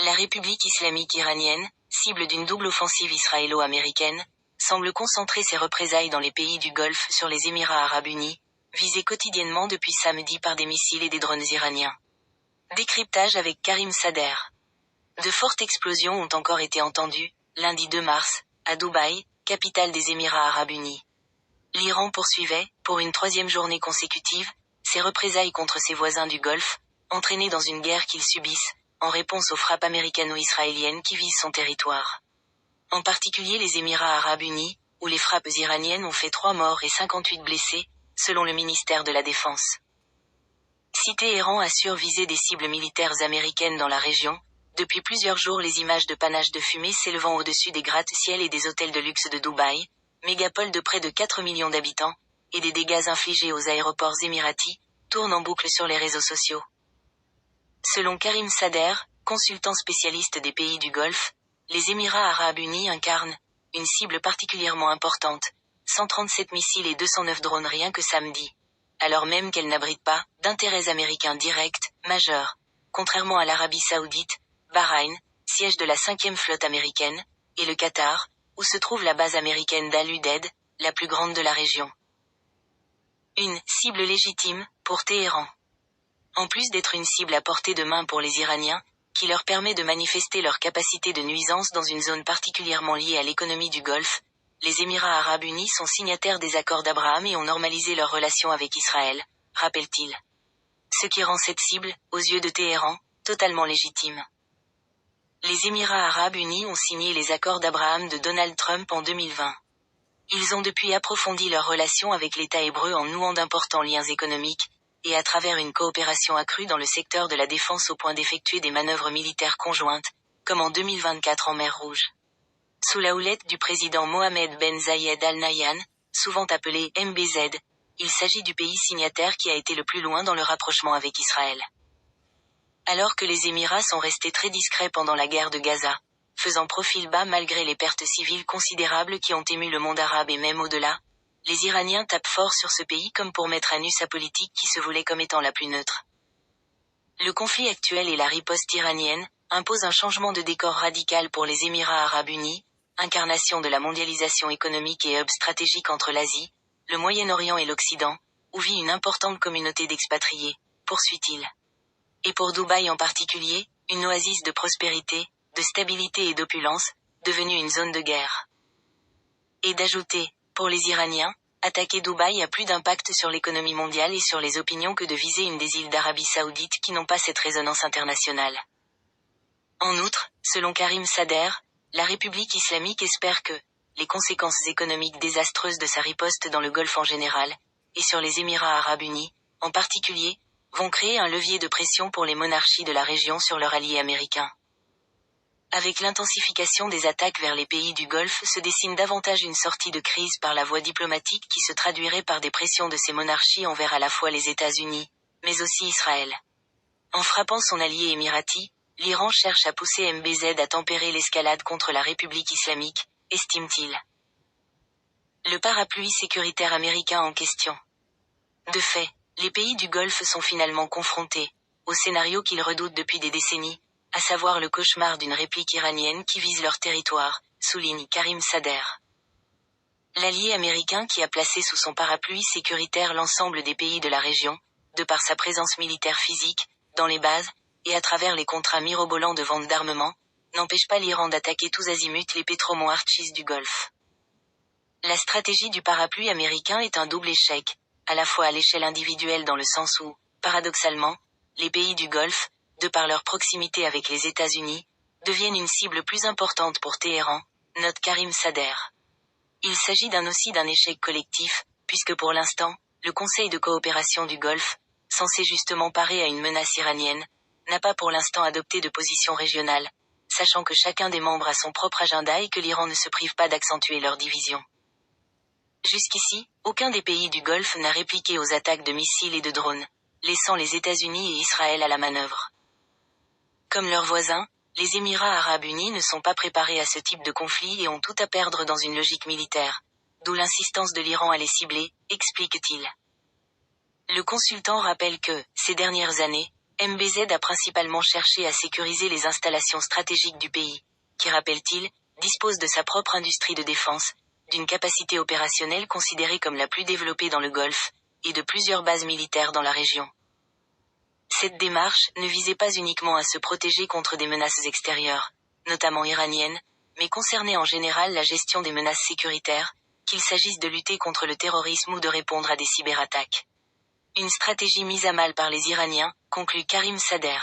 La République islamique iranienne, cible d'une double offensive israélo-américaine, semble concentrer ses représailles dans les pays du Golfe sur les Émirats arabes unis, visés quotidiennement depuis samedi par des missiles et des drones iraniens. Décryptage avec Karim Sader. De fortes explosions ont encore été entendues, lundi 2 mars, à Dubaï, capitale des Émirats arabes unis. L'Iran poursuivait, pour une troisième journée consécutive, ses représailles contre ses voisins du Golfe, entraînés dans une guerre qu'ils subissent, en réponse aux frappes américano-israéliennes qui visent son territoire. En particulier les Émirats arabes unis, où les frappes iraniennes ont fait 3 morts et 58 blessés, selon le ministère de la Défense. Si Téhéran assure viser des cibles militaires américaines dans la région, depuis plusieurs jours les images de panaches de fumée s'élevant au-dessus des gratte-ciel et des hôtels de luxe de Dubaï, mégapole de près de 4 millions d'habitants, et des dégâts infligés aux aéroports émiratis, tournent en boucle sur les réseaux sociaux. Selon Karim Sader, consultant spécialiste des pays du Golfe, les Émirats arabes unis incarnent une cible particulièrement importante, 137 missiles et 209 drones rien que samedi, alors même qu'elle n'abrite pas d'intérêts américains directs, majeurs, contrairement à l'Arabie Saoudite, Bahreïn, siège de la 5e flotte américaine, et le Qatar, où se trouve la base américaine d'Al-Udeid, la plus grande de la région. Une cible légitime pour Téhéran. En plus d'être une cible à portée de main pour les Iraniens, qui leur permet de manifester leur capacité de nuisance dans une zone particulièrement liée à l'économie du Golfe, les Émirats arabes unis sont signataires des accords d'Abraham et ont normalisé leurs relations avec Israël, rappelle-t-il. Ce qui rend cette cible, aux yeux de Téhéran, totalement légitime. Les Émirats arabes unis ont signé les accords d'Abraham de Donald Trump en 2020. Ils ont depuis approfondi leurs relations avec l'État hébreu en nouant d'importants liens économiques, et à travers une coopération accrue dans le secteur de la défense au point d'effectuer des manœuvres militaires conjointes, comme en 2024 en mer Rouge. Sous la houlette du président Mohamed Ben Zayed Al Nahyan, souvent appelé MBZ, il s'agit du pays signataire qui a été le plus loin dans le rapprochement avec Israël. Alors que les Émirats sont restés très discrets pendant la guerre de Gaza, faisant profil bas malgré les pertes civiles considérables qui ont ému le monde arabe et même au-delà, les Iraniens tapent fort sur ce pays comme pour mettre à nu sa politique qui se voulait comme étant la plus neutre. Le conflit actuel et la riposte iranienne imposent un changement de décor radical pour les Émirats arabes unis, incarnation de la mondialisation économique et hub stratégique entre l'Asie, le Moyen-Orient et l'Occident, où vit une importante communauté d'expatriés, poursuit-il. Et pour Dubaï en particulier, une oasis de prospérité, de stabilité et d'opulence, devenue une zone de guerre. Et d'ajouter, pour les Iraniens, attaquer Dubaï a plus d'impact sur l'économie mondiale et sur les opinions que de viser une des îles d'Arabie Saoudite qui n'ont pas cette résonance internationale. En outre, selon Karim Sader, la République islamique espère que les conséquences économiques désastreuses de sa riposte dans le Golfe en général, et sur les Émirats arabes unis, en particulier, vont créer un levier de pression pour les monarchies de la région sur leurs alliés américains. Avec l'intensification des attaques vers les pays du Golfe se dessine davantage une sortie de crise par la voie diplomatique qui se traduirait par des pressions de ces monarchies envers à la fois les États-Unis, mais aussi Israël. En frappant son allié émirati, l'Iran cherche à pousser MBZ à tempérer l'escalade contre la République islamique, estime-t-il. Le parapluie sécuritaire américain en question. De fait, les pays du Golfe sont finalement confrontés au scénario qu'ils redoutent depuis des décennies, à savoir le cauchemar d'une réplique iranienne qui vise leur territoire, souligne Karim Sader. L'allié américain qui a placé sous son parapluie sécuritaire l'ensemble des pays de la région, de par sa présence militaire physique, dans les bases, et à travers les contrats mirobolants de vente d'armement, n'empêche pas l'Iran d'attaquer tous azimuts les pétromonts archis du Golfe. La stratégie du parapluie américain est un double échec, à la fois à l'échelle individuelle dans le sens où, paradoxalement, les pays du Golfe, de par leur proximité avec les États-Unis, deviennent une cible plus importante pour Téhéran, note Karim Sader. Il s'agit aussi d'un échec collectif, puisque pour l'instant, le Conseil de coopération du Golfe, censé justement parer à une menace iranienne, n'a pas pour l'instant adopté de position régionale, sachant que chacun des membres a son propre agenda et que l'Iran ne se prive pas d'accentuer leur division. Jusqu'ici, aucun des pays du Golfe n'a répliqué aux attaques de missiles et de drones, laissant les États-Unis et Israël à la manœuvre. Comme leurs voisins, les Émirats arabes unis ne sont pas préparés à ce type de conflit et ont tout à perdre dans une logique militaire, d'où l'insistance de l'Iran à les cibler, explique-t-il. Le consultant rappelle que, ces dernières années, MBZ a principalement cherché à sécuriser les installations stratégiques du pays, qui, rappelle-t-il, dispose de sa propre industrie de défense, d'une capacité opérationnelle considérée comme la plus développée dans le Golfe, et de plusieurs bases militaires dans la région. Cette démarche ne visait pas uniquement à se protéger contre des menaces extérieures, notamment iraniennes, mais concernait en général la gestion des menaces sécuritaires, qu'il s'agisse de lutter contre le terrorisme ou de répondre à des cyberattaques. Une stratégie mise à mal par les Iraniens, conclut Karim Sader.